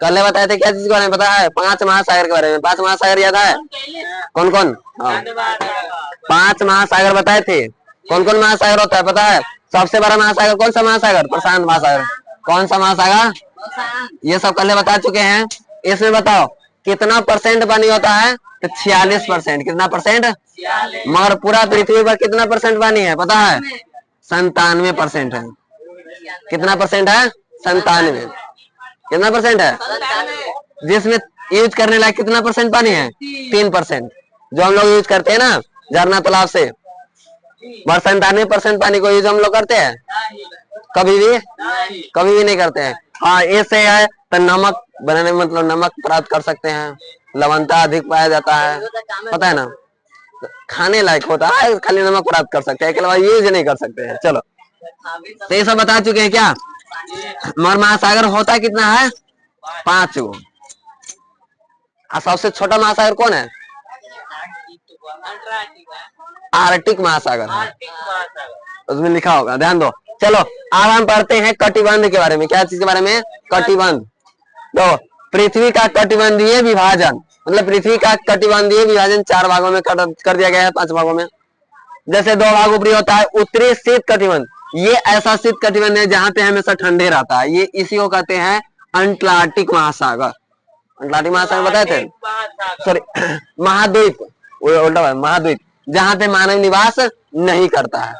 कल बताए थे क्या चीज के बारे में पता है? 5 महासागर के बारे में। 5 महासागर याद है? कौन कौन? हाँ, 5 महासागर बताए थे। कौन कौन महासागर होता है पता है? सबसे बड़ा महासागर कौन सा महासागर? प्रशांत महासागर। कौन सा महासागर? ये सब कल बता चुके हैं। इसमें बताओ कितना परसेंट पानी होता है? तो 46%। कितना परसेंट? मगर पूरा पृथ्वी पर कितना परसेंट पानी है पता है? 97% है। कितना परसेंट है? 97। कितना परसेंट है? जिसमें यूज करने लायक कितना परसेंट पानी है? 3%। जो हम लोग यूज करते हैं ना झरना तालाब से, 97% पानी को यूज हम लोग करते हैं? कभी भी नहीं करते हैं। हाँ, ऐसे है तो नमक बनाने में मतलब नमक प्राप्त कर सकते हैं, लवणता अधिक पाया जाता है, पता है ना? खाने लायक होता है, खाली नमक प्राप्त कर सकते हैं, के अलावा यूज नहीं कर सकते हैं। चलो, तो ये सब बता चुके हैं क्या? मगर महासागर होता कितना है? 5 गो। सबसे छोटा महासागर कौन है? आर्कटिक महासागर है, उसमें लिखा होगा, ध्यान दो। चलो अब हम पढ़ते हैं कटिबंध के बारे में। क्या चीज के बारे में? कटिबंध। तो पृथ्वी का कटिबंधीय विभाजन, मतलब पृथ्वी का कटिबंधीय विभाजन 4 भागों में कर दिया गया है, 5 भागों में। जैसे 2 भाग ऊपरी होता है उत्तरी शीत कटिबंध। ये ऐसा शीत कटिबंध है जहां पे हमेशा ठंडे रहता है। ये इसी को कहते हैं अंटार्कटिक महासागर। अंटार्कटिक महासागर बताए थे? सॉरी, महाद्वीप, उल्टा महाद्वीप, जहां पे मानव निवास नहीं करता है।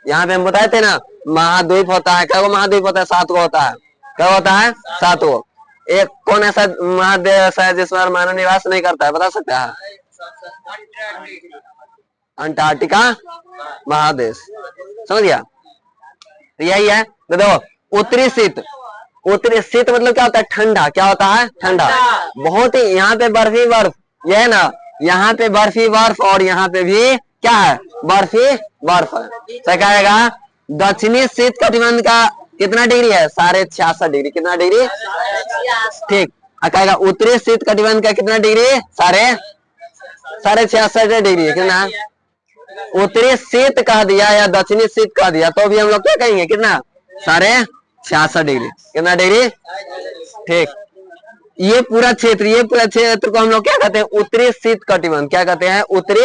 यहाँ पे हम बताए थे ना महाद्वीप होता है। क्या महाद्वीप होता है? 7 गो होता है। क्या होता है? 7 गो। एक कौन ऐसा महाद्वीप ऐसा है जिसमें मानव निवास नहीं करता है? बता सकता है? अंटार्कटिका महादेश। समझ गया? तो यही है। तो देखो उत्तरी शीत, उत्तरी शीत मतलब क्या होता है? ठंडा। क्या होता है? ठंडा। बहुत ही यहाँ पे बर्फी बर्फ, यह है ना, यहाँ पे बर्फी बर्फ और यहाँ पे भी क्या है? बर्फी बर्फ है। तो क्या आएगा? दक्षिणी शीत कटिबंध का कितना डिग्री है? 66.5 डिग्री। कितना डिग्री? ठीक। कहेगा उत्तरी शीत कटिबंध का कितना डिग्री? 66.5 डिग्री है। कितना? उत्तरी शीत कह दिया या दक्षिणी शीत कह दिया तो भी हम लोग क्या कहेंगे? कितना? 66.5 डिग्री। कितना डिग्री? ठीक। ये पूरा क्षेत्र को हम लोग क्या कहते हैं? उत्तरी शीत कटिबंध। क्या कहते हैं? उत्तरी।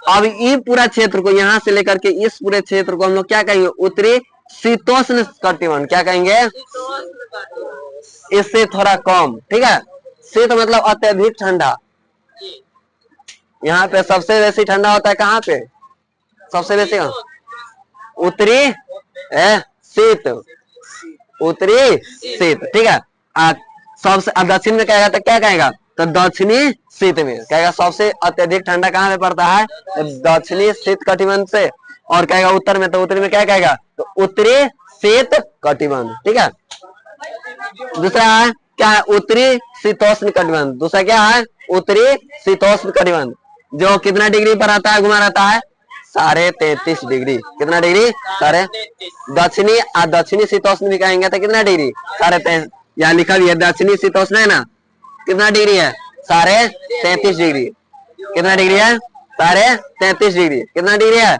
अब ये पूरा क्षेत्र को यहाँ से लेकर के इस पूरे क्षेत्र को हम लोग क्या कहेंगे? उत्तरी शीतोष्ण कटिबंध। क्या कहेंगे? इससे थोड़ा कम। ठीक है। शीत मतलब अत्यधिक ठंडा। यहाँ पे सबसे बेसी ठंडा होता है कहाँ पे? सबसे बेसी उत्तरी शीत, उत्तरी शीत। ठीक है। सबसे दक्षिण में कहेगा तो क्या कहेगा? तो दक्षिणी शीत में कहेगा सबसे अत्यधिक ठंडा कहाँ पे पड़ता है? तो दक्षिणी शीत कटिबंध से। और कहेगा उत्तर में, तो उत्तरी में क्या कहेगा? तो उत्तरी शीत कटिबंध। ठीक है। दूसरा है क्या है? उत्तरी शीतोष्ण कटिबंध। दूसरा क्या है? उत्तरी शीतोष्ण कटिबंध, जो कितना डिग्री पर आता है? घुमा रहता है 33.5 डिग्री। कितना डिग्री? दक्षिणी दक्षिणी शीतोष्ण भी कहेंगे तो कितना डिग्री? 33.5। यहाँ लिखा भी है दक्षिणी शीतोष्ण है ना, कितना डिग्री है? 33.5 डिग्री। कितना डिग्री है? 33.5 डिग्री। कितना डिग्री है?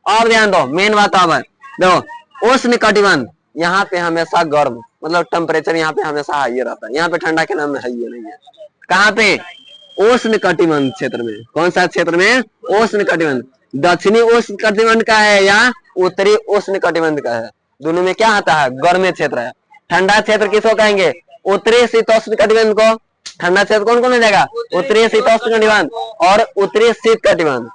और ध्यान दो, मेन बात अब है, देखो उष्ण कटिबंध यहाँ पे हमेशा गर्म, मतलब टेम्परेचर यहाँ पे हमेशा हाई रहता है। यहाँ पे ठंडा के नाम में हाई नहीं है। कहाँ पे? उष्ण कटिबंध क्षेत्र में। कौन सा क्षेत्र में? उष्ण कटिबंध। दक्षिणी उष्ण कटिबंध का है या उत्तरी उष्ण कटिबंध का है? दोनों में क्या आता है? गर्म क्षेत्र है। ठंडा क्षेत्र किसको कहेंगे? उत्तरी शीतोष्ण कटिबंध को। ठंडा क्षेत्र कौन कौन हो जाएगा? उत्तरी शीतोष्ण कटिबंध और उत्तरी शीत कटिबंध।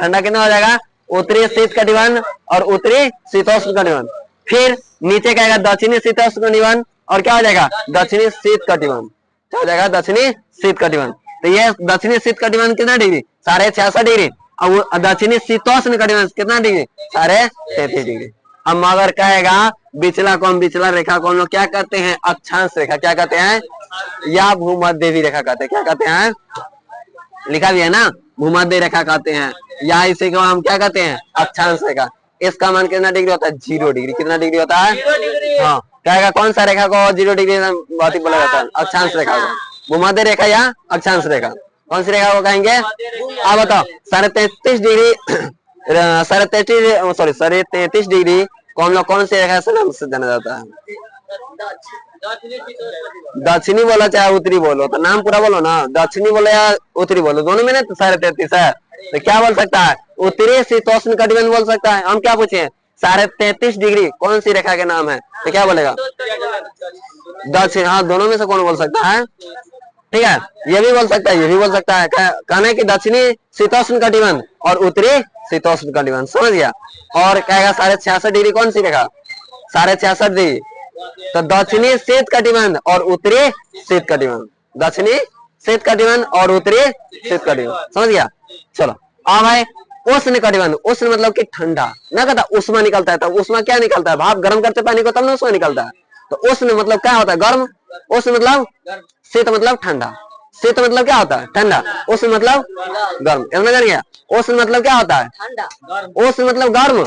ठंडा कितना हो जाएगा? उत्तरी शीत कटिबंध और उत्तरी शीतोष्ण कटिबंध। फिर नीचे क्या आएगा? दक्षिणी शीतोष्ण कटिबंध और क्या हो जाएगा? दक्षिणी शीत कटिबंध। क्या हो जाएगा? दक्षिणी शीत कटिबंध। तो ये दक्षिणी शीत कटिबंध कितना डिग्री? 66.5 डिग्री। और दक्षिणी शीतोष्ण कटिबंध कितना डिग्री? 33.5 डिग्री। अब मगर कहेगा बिचला को हम बिचला रेखा को हम लोग क्या कहते हैं? अक्षांश रेखा। क्या कहते हैं? या भूमध्य रेखा कहते हैं। क्या कहते हैं? लिखा भी है ना, भूमध्य रेखा कहते हैं, या इसे को हम क्या कहते हैं? अक्षांश रेखा। इसका मान कितना डिग्री होता है? 0 डिग्री। कितना डिग्री होता है? हाँ, कहेगा कौन सा रेखा को 0 डिग्री बहुत ही बोला जाता है? अक्षांश रेखा को। भूमध्य रेखा या अक्षांश रेखा, कौन सी रेखा को कहेंगे? आप बताओ। 33.5 डिग्री 33 डिग्री को हम लोग कौन सी रेखा से नाम से जाना जाता है? दक्षिणी बोलो चाहे उत्तरी बोलो, तो नाम पूरा बोलो ना, दक्षिणी बोलो या उत्तरी बोलो, दोनों में ना तो 33.5 है। तो क्या बोल सकता है? उत्तरी शीतोष्ण कटिबंध बोल सकता है। हम क्या पूछे? 33.5 डिग्री कौन सी रेखा के नाम है? तो क्या बोलेगा? दक्षिण। हाँ, दोनों में से कौन बोल सकता है? ठीक है, ये भी बोल सकता है, ये भी बोल सकता है। कहना कि दक्षिणी शीतोष्ण कटिबंध और उत्तरी शीतोष्ण कटिबंध, समझ गया। और कहेगा 66.5 डिग्री कौन सी रेखा? 66.5 डिग्री, तो दक्षिणी शीत कटिबंध और उत्तरी शीत कटिबंध, दक्षिणी शीत कटिबंध और उत्तरी शीत कटिबंध, समझ गया। चलो अब है उष्ण कटिबंध। उष्ण मतलब कि ठंडा, ना कहता उष्मा निकलता है, तो उष्मा क्या निकलता है? भाप गर्म करते पानी को तब ना उष्मा निकलता है। तो उष्ण मतलब क्या होता है? गर्म। उष्ण मतलब शीत मतलब ठंडा। शीत मतलब क्या होता है? ठंडा। उष्ण मतलब गर्म। इतना जान गया? उष्ण मतलब क्या होता है? उष्ण मतलब गर्म।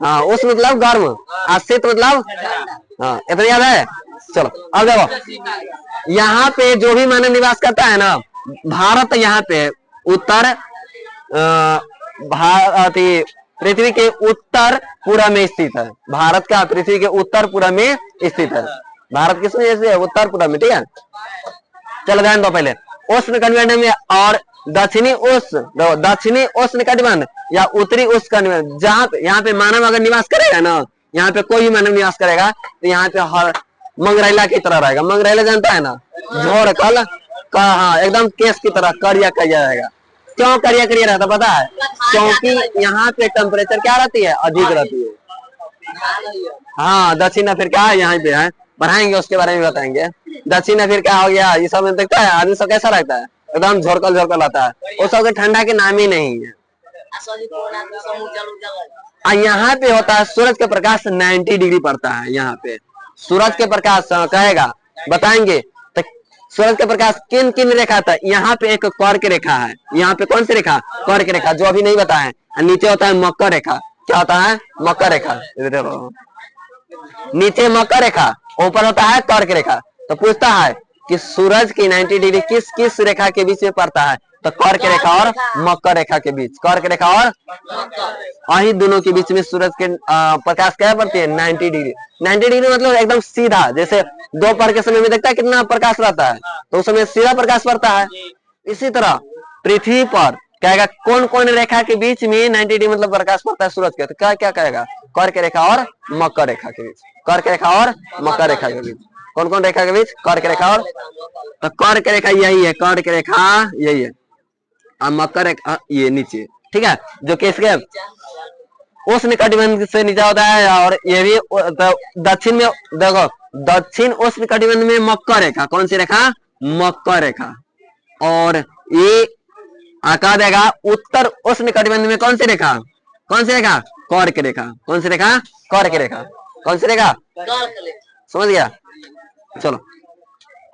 हाँ, उष्ण मतलब गर्म और शीत मतलब, हाँ, इतना याद है। चलो अब देखो, यहाँ पे जो भी मानव निवास करता है ना, भारत यहाँ पे उत्तर भारत पृथ्वी के उत्तर पूरा में स्थित है। भारत का पृथ्वी के उत्तर पूरा में स्थित है। भारत किस में है? उत्तर पूरा में, ठीक है। चलो ध्यान दो पहले, उष्ण कटिबंध में और दक्षिणी उष्ण, दक्षिणी उष्ण कटिबंध या उत्तरी उष्ण कटिबंध, जहाँ पे यहाँ पे मानव अगर निवास करेगा ना, यहाँ पे कोई भी मानव निवास करेगा तो यहाँ पे हर मंगरैला की तरह रहेगा। मंगरैला जानता है ना? झोर कल का, हाँ, एकदम केस की तरह करिया करिया रहेगा। क्यों करिया करिया रहता पता है? क्योंकि यहाँ पे टेम्परेचर क्या रहती है? अधिक रहती है। हाँ, दक्षिण फिर क्या है? यहाँ पे है, पढ़ाएंगे उसके बारे में बताएंगे। दक्षिण फिर क्या हो गया? ये सब देखता है आदमी सब कैसा रहता है? एकदम झोरकल झोरकल आता है। वो सब ठंडा के नाम ही नहीं है। यहाँ पे होता है सूरज का प्रकाश 90 डिग्री पड़ता है। यहाँ पे सूरज के प्रकाश कहेगा, बताएंगे तो सूरज का प्रकाश किन किन रेखा था? यहाँ पे एक कर्क रेखा है। यहाँ पे कौन सी रेखा? कर्क रेखा, जो अभी नहीं बताए। नीचे होता है मकर रेखा। क्या होता है? मकर रेखा। नीचे मकर रेखा, ऊपर होता है कर्क रेखा। तो पूछता है कि सूरज की 90 डिग्री किस किस रेखा के बीच में पड़ता है? तो कर्क रेखा और मकर रेखा के बीच, कर्क रेखा और वही दोनों के बीच में सूरज के प्रकाश क्या पड़ती है? 90 डिग्री। 90 डिग्री मतलब एकदम सीधा, जैसे दोपहर के समय में देखता है कितना प्रकाश रहता है, तो उस समय सीधा प्रकाश पड़ता है। इसी तरह पृथ्वी पर कहेगा कौन कौन रेखा के बीच में 90 डिग्री मतलब प्रकाश पड़ता है सूरज के? तो क्या क्या कहेगा? कर्क रेखा और मकर रेखा के बीच, कर्क रेखा और मकर रेखा के बीच। कौन कौन रेखा के बीच? कर्क रेखा और, तो कर्क रेखा यही है, कर्क रेखा यही है, और मकर रेखा ये नीचे, ठीक है, जो किसके उष्ण कटिबंध से नीचे होता है। और ये भी दक्षिण में देखो, दक्षिण उष्ण कटिबंध में मकर रेखा, कौन सी रेखा? मकर रेखा। और ये आका देगा उत्तर उष्ण कटिबंध में कौन सी रेखा? कौन सी रेखा? कर्क रेखा। कौन सी रेखा? कर्क रेखा। कौन सी रेखा? समझ गया। चलो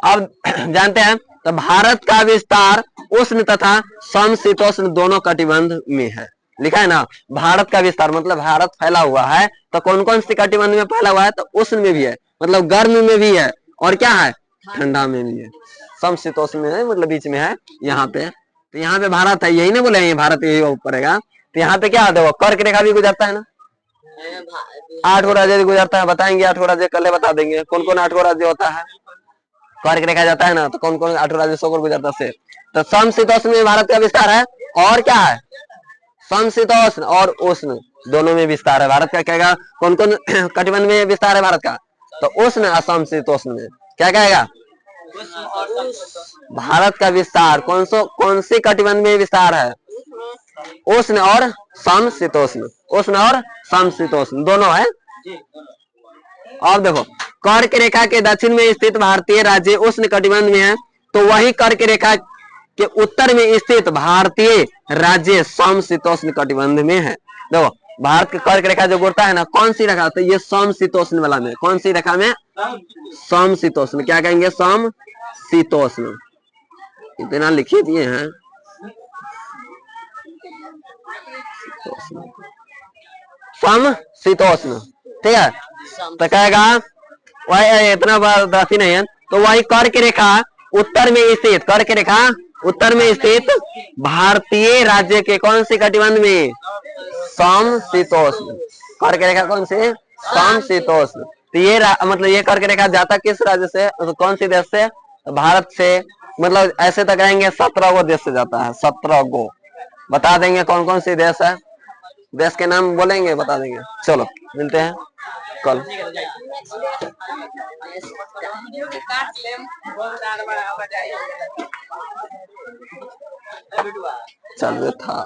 अब जानते हैं, तो भारत का विस्तार उष्ण तथा समशीतोष्ण दोनों कटिबंध में है। लिखा है ना, भारत का विस्तार मतलब भारत फैला हुआ है। तो कौन कौन सी कटिबंध में फैला हुआ है? तो उष्ण में भी है, मतलब गर्म में भी है, और क्या है? ठंडा में भी है। समशीतोष्ण में है, मतलब बीच में है यहाँ पे। तो यहाँ पे भारत है, यही ना बोले ये भारत यही पड़ेगा। तो यहाँ पे क्या देखो, कर्क रेखा भी गुजरता है ना, 8 राज्य गुजरता है। बताएंगे 8 राज्य, कल बता देंगे कौन कौन 8 राज्य होता है। कर्क रेखा जाता है ना, तो कौन कौन 8 राज्य से गुजरता से। तो समशीतोष्ण में भारत का विस्तार है, और क्या है? समशीतोष्ण और उष्ण दोनों में विस्तार है भारत का। कहेगा कौन कौन कटिबंध में विस्तार है भारत का? तो उष्ण और समशीतोष्ण में। क्या कहेगा? भारत का विस्तार कौन सी कटिबंध में विस्तार है? उष्ण और समशीतोष्ण, उष्ण और समशीतोष्ण दोनों है। अब देखो, कर्क रेखा के दक्षिण में स्थित भारतीय राज्य उष्ण कटिबंध में है, तो वही कर्क रेखा के उत्तर में स्थित भारतीय राज्य समशीतोष्ण कटिबंध में है। देखो, भारत के कर्क रेखा जो गुजरता है ना, कौन सी रेखा? तो ये समशीतोष्ण वाला में। कौन सी रेखा में? समशीतोष्ण। क्या कहेंगे? समशीतोष्ण। इतना लिखिए दिए हैं, समशीतोष्ण, ठीक है। तो कहेगा वही, इतना राशि नहीं है, तो वही कर्क रेखा उत्तर में स्थित, कर्क रेखा उत्तर में स्थित भारतीय राज्य के कौन से कटिबंध में? समशीतोष्ण। कर्क रेखा कौन से? समशीतोष्ण। तो ये मतलब ये करके देखा जाता किस राज्य से, तो कौन सी देश से, भारत से। मतलब ऐसे तक रहेंगे 17 गो देश से जाता है, 17 गो। बता देंगे कौन कौन सी देश है, देश के नाम बोलेंगे, बता देंगे। चलो मिलते हैं कल। चल था।